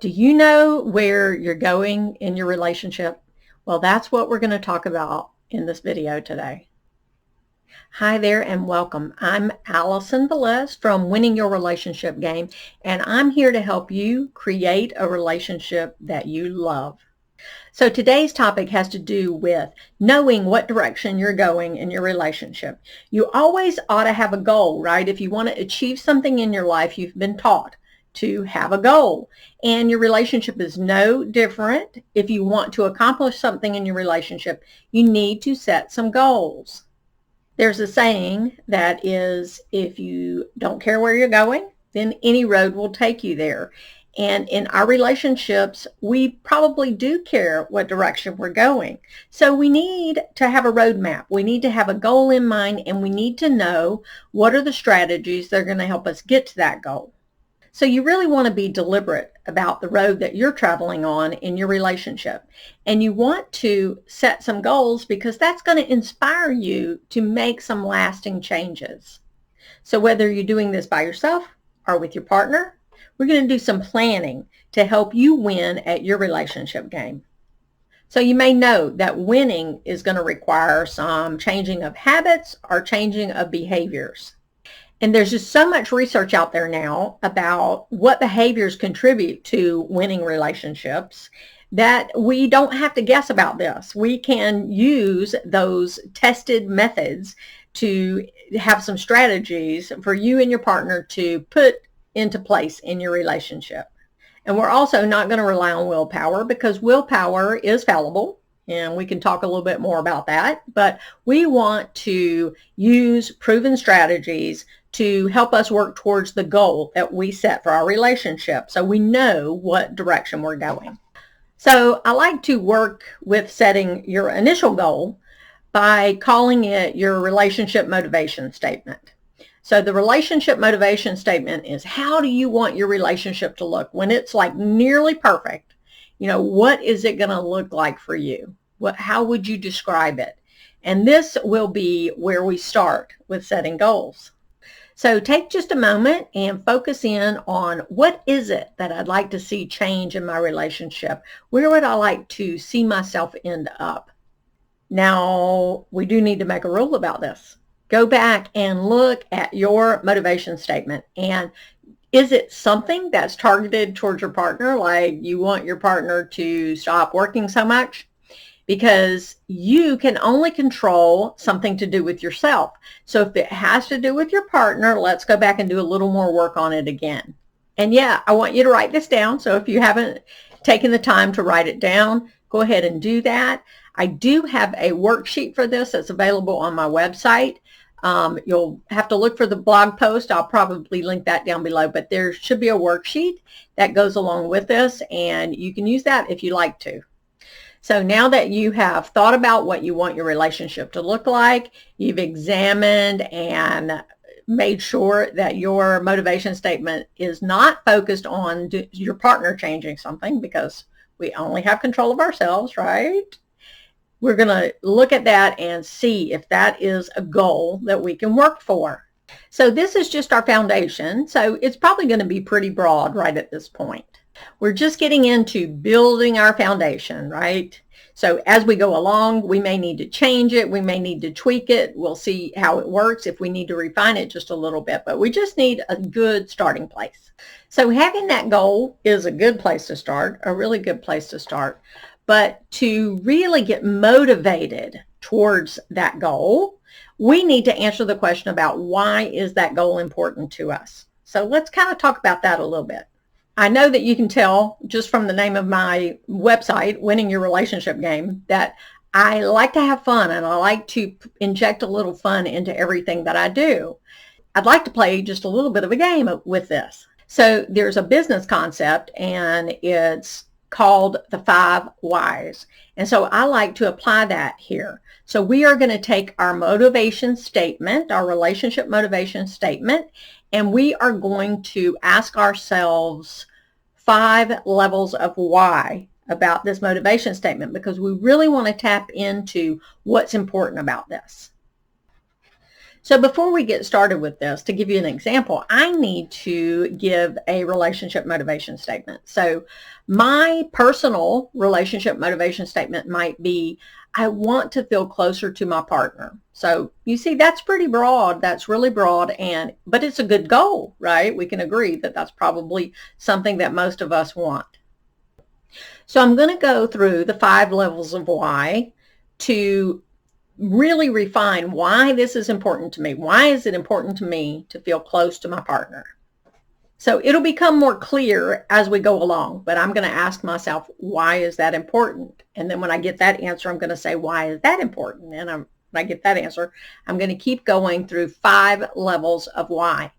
Do you know where you're going in your relationship? Well, that's what we're going to talk about in this video today. Hi there and welcome. I'm Allison from Winning Your Relationship Game, and I'm here to help you create a relationship that you love. So today's topic has to do with knowing what direction you're going in your relationship. You always ought to have a goal, right? If you want to achieve something in your life, you've been taught to have a goal. And your relationship is no different. If you want to accomplish something in your relationship, you need to set some goals. There's a saying that is, if you don't care where you're going, then any road will take you there. And in our relationships, we probably do care what direction we're going. So we need to have a roadmap. We need to have a goal in mind, and we need to know what are the strategies that are going to help us get to that goal. So you really want to be deliberate about the road that you're traveling on in your relationship. And you want to set some goals because that's going to inspire you to make some lasting changes. So whether you're doing this by yourself or with your partner, we're going to do some planning to help you win at your relationship game. So you may know that winning is going to require some changing of habits or changing of behaviors. And there's just so much research out there now about what behaviors contribute to winning relationships that we don't have to guess about this. We can use those tested methods to have some strategies for you and your partner to put into place in your relationship. And we're also not going to rely on willpower because willpower is fallible. And we can talk a little bit more about that. But we want to use proven strategies to help us work towards the goal that we set for our relationship so we know what direction we're going. So I like to work with setting your initial goal by calling it your relationship motivation statement. So the relationship motivation statement is, how do you want your relationship to look when it's like nearly perfect? You know, what is it going to look like for you? How would you describe it? And this will be where we start with setting goals. So take just a moment and focus in on, what is it that I'd like to see change in my relationship? Where would I like to see myself end up? Now, we do need to make a rule about this. Go back and look at your motivation statement. And is it something that's targeted towards your partner? Like you want your partner to stop working so much? Because you can only control something to do with yourself. So if it has to do with your partner, let's go back and do a little more work on it again. And yeah, I want you to write this down. So if you haven't taken the time to write it down, go ahead and do that. I do have a worksheet for this that's available on my website. You'll have to look for the blog post. I'll probably link that down below, but there should be a worksheet that goes along with this, and you can use that if you like to. So now that you have thought about what you want your relationship to look like, you've examined and made sure that your motivation statement is not focused on your partner changing something, because we only have control of ourselves, right? We're going to look at that and see if that is a goal that we can work for. So this is just our foundation. So it's probably going to be pretty broad right at this point. We're just getting into building our foundation, right? So as we go along, we may need to change it. We may need to tweak it. We'll see how it works, if we need to refine it just a little bit, but we just need a good starting place. So having that goal is a good place to start, a really good place to start. But to really get motivated towards that goal, we need to answer the question about, why is that goal important to us? So let's kind of talk about that a little bit. I know that you can tell just from the name of my website, Winning Your Relationship Game, that I like to have fun and I like to inject a little fun into everything that I do. I'd like to play just a little bit of a game with this. So there's a business concept, and it's called the 5 whys. And so I like to apply that here. So we are going to take our motivation statement, our relationship motivation statement, and we are going to ask ourselves 5 levels of why about this motivation statement, because we really want to tap into what's important about this. So before we get started with this, to give you an example, I need to give a relationship motivation statement. So my personal relationship motivation statement might be, I want to feel closer to my partner. So you see, that's pretty broad. That's really broad, but it's a good goal, right? We can agree that that's probably something that most of us want. So I'm going to go through the 5 levels of why to really refine why this is important to me. Why is it important to me to feel close to my partner? So it'll become more clear as we go along, but I'm going to ask myself, why is that important? And then when I get that answer, I'm going to say, why is that important? And when I get that answer, I'm going to keep going through 5 levels of why.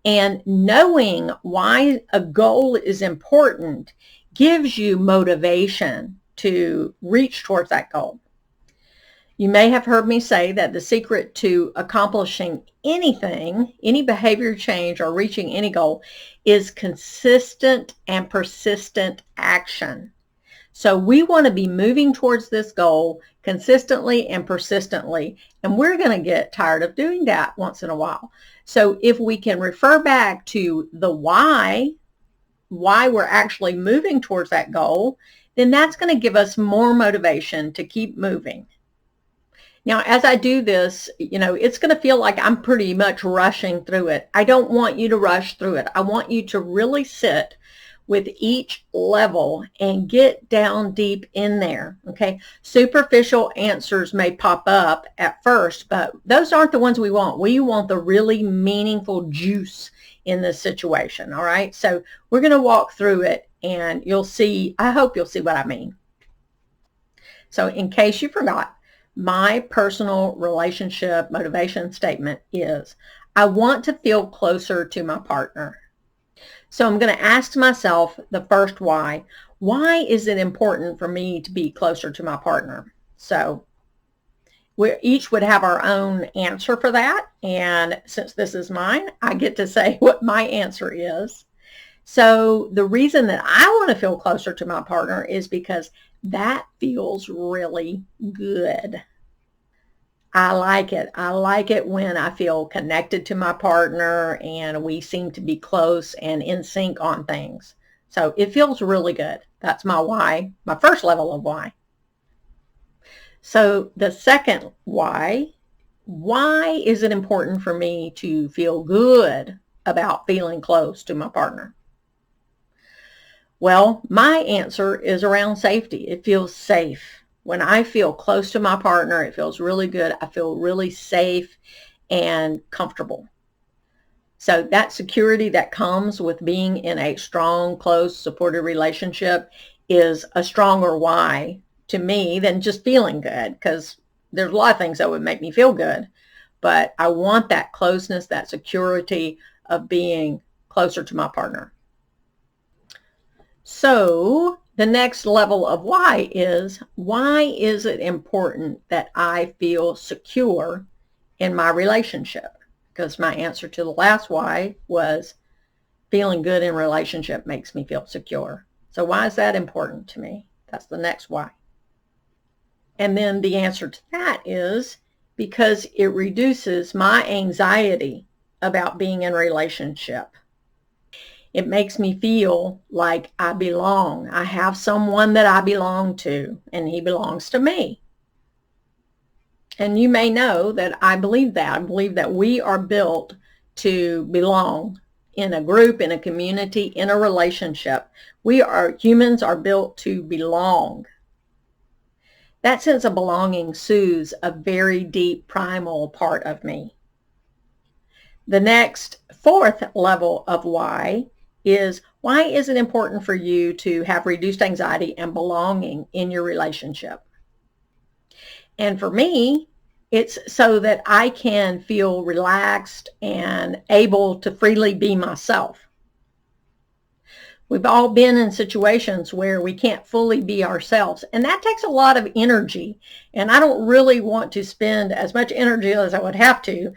And knowing why a goal is important gives you motivation to reach towards that goal. You may have heard me say that the secret to accomplishing anything, any behavior change or reaching any goal is consistent and persistent action. So we want to be moving towards this goal consistently and persistently, and we're going to get tired of doing that once in a while. So if we can refer back to the why we're actually moving towards that goal, then that's going to give us more motivation to keep moving. Now, as I do this, it's going to feel like I'm pretty much rushing through it. I don't want you to rush through it. I want you to really sit with each level and get down deep in there, okay? Superficial answers may pop up at first, but those aren't the ones we want. We want the really meaningful juice in this situation, all right? So we're going to walk through it, and you'll see, I hope you'll see what I mean. So in case you forgot, my personal relationship motivation statement is, I want to feel closer to my partner. So I'm going to ask myself the first why. Why is it important for me to be closer to my partner? So we each would have our own answer for that. And since this is mine, I get to say what my answer is. So the reason that I want to feel closer to my partner is because that feels really good. I like it. I like it when I feel connected to my partner and we seem to be close and in sync on things. So it feels really good. That's my why, my first level of why. So the second why is it important for me to feel good about feeling close to my partner? Well, my answer is around safety. It feels safe. When I feel close to my partner, it feels really good. I feel really safe and comfortable. So that security that comes with being in a strong, close, supportive relationship is a stronger why to me than just feeling good, because there's a lot of things that would make me feel good. But I want that closeness, that security of being closer to my partner. So the next level of why is it important that I feel secure in my relationship? Because my answer to the last why was feeling good in relationship makes me feel secure. So why is that important to me? That's the next why. And then the answer to that is because it reduces my anxiety about being in a relationship. It makes me feel like I belong. I have someone that I belong to, and he belongs to me. And you may know that I believe that. I believe that we are built to belong in a group, in a community, in a relationship. Humans are built to belong. That sense of belonging soothes a very deep primal part of me. The next fourth level of why is it important for you to have reduced anxiety and belonging in your relationship? And for me, it's so that I can feel relaxed and able to freely be myself. We've all been in situations where we can't fully be ourselves, and that takes a lot of energy. And I don't really want to spend as much energy as I would have to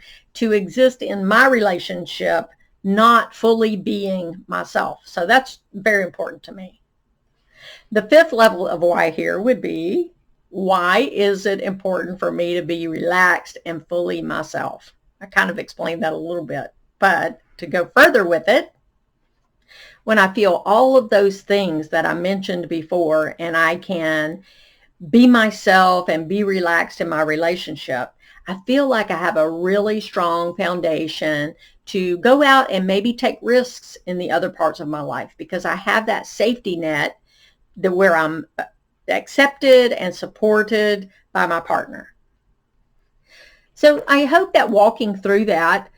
exist in my relationship not fully being myself. So that's very important to me. The fifth level of why here would be, why is it important for me to be relaxed and fully myself? I kind of explained that a little bit, but to go further with it, when I feel all of those things that I mentioned before and I can be myself and be relaxed in my relationship, I feel like I have a really strong foundation to go out and maybe take risks in the other parts of my life because I have that safety net where I'm accepted and supported by my partner. So I hope that walking through that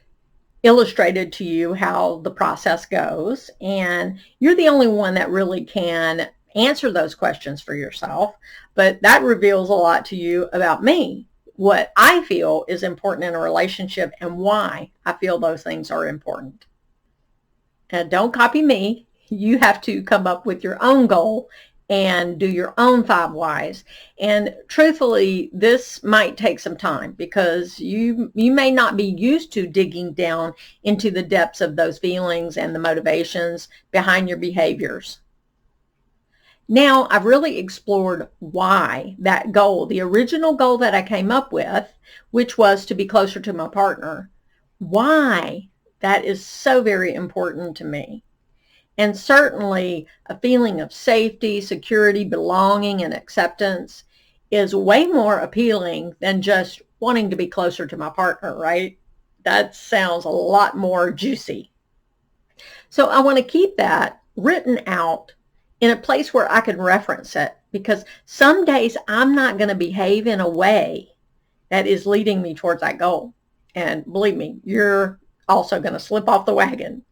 illustrated to you how the process goes, and you're the only one that really can answer those questions for yourself, but that reveals a lot to you about me, what I feel is important in a relationship and why I feel those things are important. And don't copy me. You have to come up with your own goal and do your own 5 whys. And truthfully, this might take some time because you may not be used to digging down into the depths of those feelings and the motivations behind your behaviors. Now I've really explored why that goal, the original goal that I came up with, which was to be closer to my partner, why that is so very important to me. And certainly a feeling of safety, security, belonging, and acceptance is way more appealing than just wanting to be closer to my partner, right? That sounds a lot more juicy. So I want to keep that written out in a place where I can reference it, because some days I'm not going to behave in a way that is leading me towards that goal. And believe me, you're also going to slip off the wagon.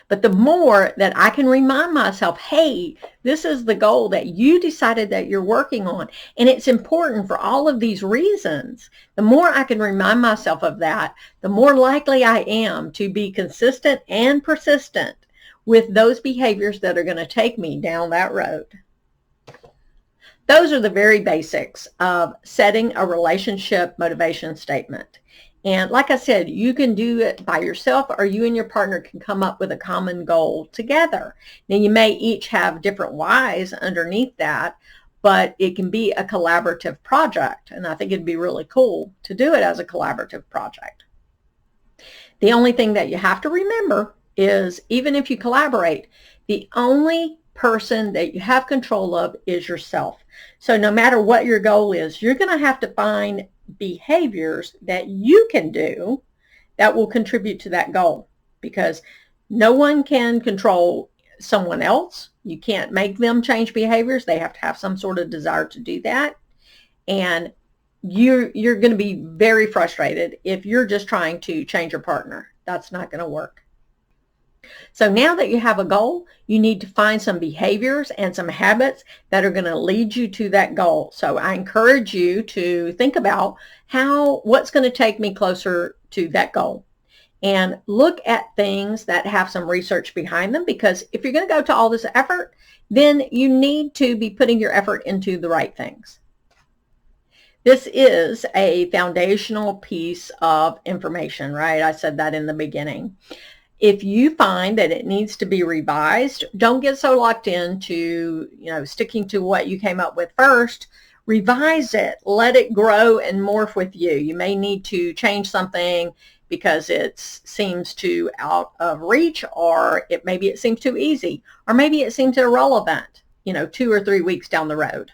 But the more that I can remind myself, hey, this is the goal that you decided that you're working on, and it's important for all of these reasons, the more I can remind myself of that, the more likely I am to be consistent and persistent with those behaviors that are going to take me down that road. Those are the very basics of setting a relationship motivation statement. And like I said, you can do it by yourself, or you and your partner can come up with a common goal together. Now, you may each have different whys underneath that, but it can be a collaborative project. And I think it'd be really cool to do it as a collaborative project. The only thing that you have to remember is, even if you collaborate, the only person that you have control of is yourself. So no matter what your goal is, you're going to have to find behaviors that you can do that will contribute to that goal, because no one can control someone else. You can't make them change behaviors. They have to have some sort of desire to do that. And you're going to be very frustrated if you're just trying to change your partner. That's not going to work. So now that you have a goal, you need to find some behaviors and some habits that are going to lead you to that goal. So I encourage you to think about what's going to take me closer to that goal, and look at things that have some research behind them, because if you're going to go to all this effort, then you need to be putting your effort into the right things. This is a foundational piece of information, right? I said that in the beginning. If you find that it needs to be revised, don't get so locked into, sticking to what you came up with first. Revise it, let it grow and morph with you. You may need to change something because it seems too out of reach, or maybe it seems too easy, or maybe it seems irrelevant, 2 or 3 weeks down the road.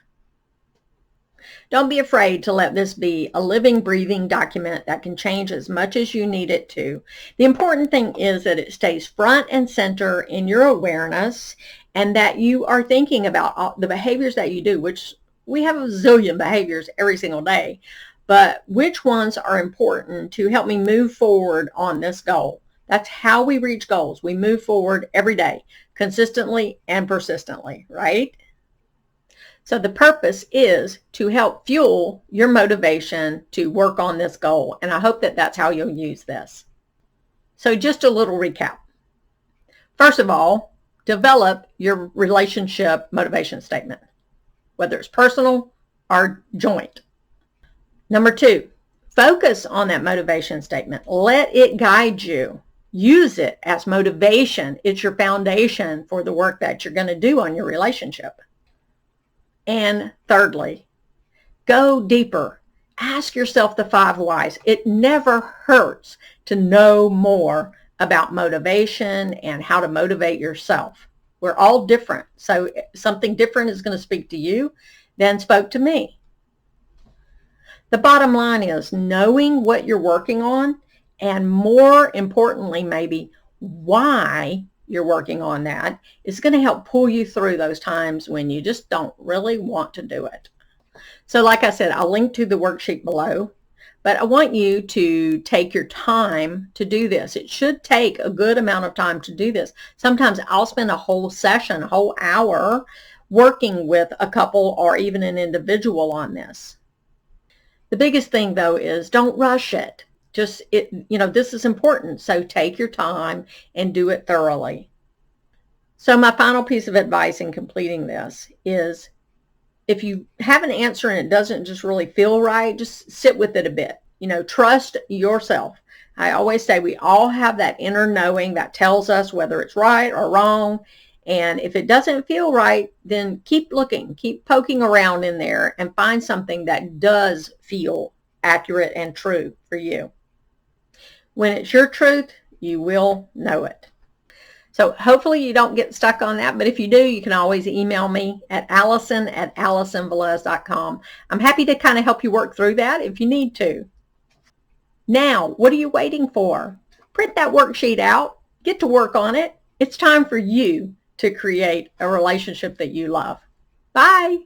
Don't be afraid to let this be a living, breathing document that can change as much as you need it to. The important thing is that it stays front and center in your awareness, and that you are thinking about all the behaviors that you do, which we have a zillion behaviors every single day, but which ones are important to help me move forward on this goal. That's how we reach goals. We move forward every day, consistently and persistently, right? So the purpose is to help fuel your motivation to work on this goal. And I hope that that's how you'll use this. So just a little recap. First of all, develop your relationship motivation statement, whether it's personal or joint. Number 2, focus on that motivation statement. Let it guide you. Use it as motivation. It's your foundation for the work that you're going to do on your relationship. And thirdly, go deeper. Ask yourself the 5 whys. It never hurts to know more about motivation and how to motivate yourself. We're all different. So something different is going to speak to you than spoke to me. The bottom line is knowing what you're working on, and more importantly, maybe why you're working on that, is going to help pull you through those times when you just don't really want to do it. So like I said, I'll link to the worksheet below, but I want you to take your time to do this. It should take a good amount of time to do this. Sometimes I'll spend a whole session, a whole hour working with a couple or even an individual on this. The biggest thing though is don't rush it. This is important. So take your time and do it thoroughly. So my final piece of advice in completing this is, if you have an answer and it doesn't just really feel right, just sit with it a bit. Trust yourself. I always say we all have that inner knowing that tells us whether it's right or wrong. And if it doesn't feel right, then keep looking, keep poking around in there and find something that does feel accurate and true for you. When it's your truth, you will know it. So hopefully you don't get stuck on that, but if you do, you can always email me at allison@allisonvelez.com. I'm happy to kind of help you work through that if you need to. Now, what are you waiting for? Print that worksheet out, get to work on it. It's time for you to create a relationship that you love. Bye.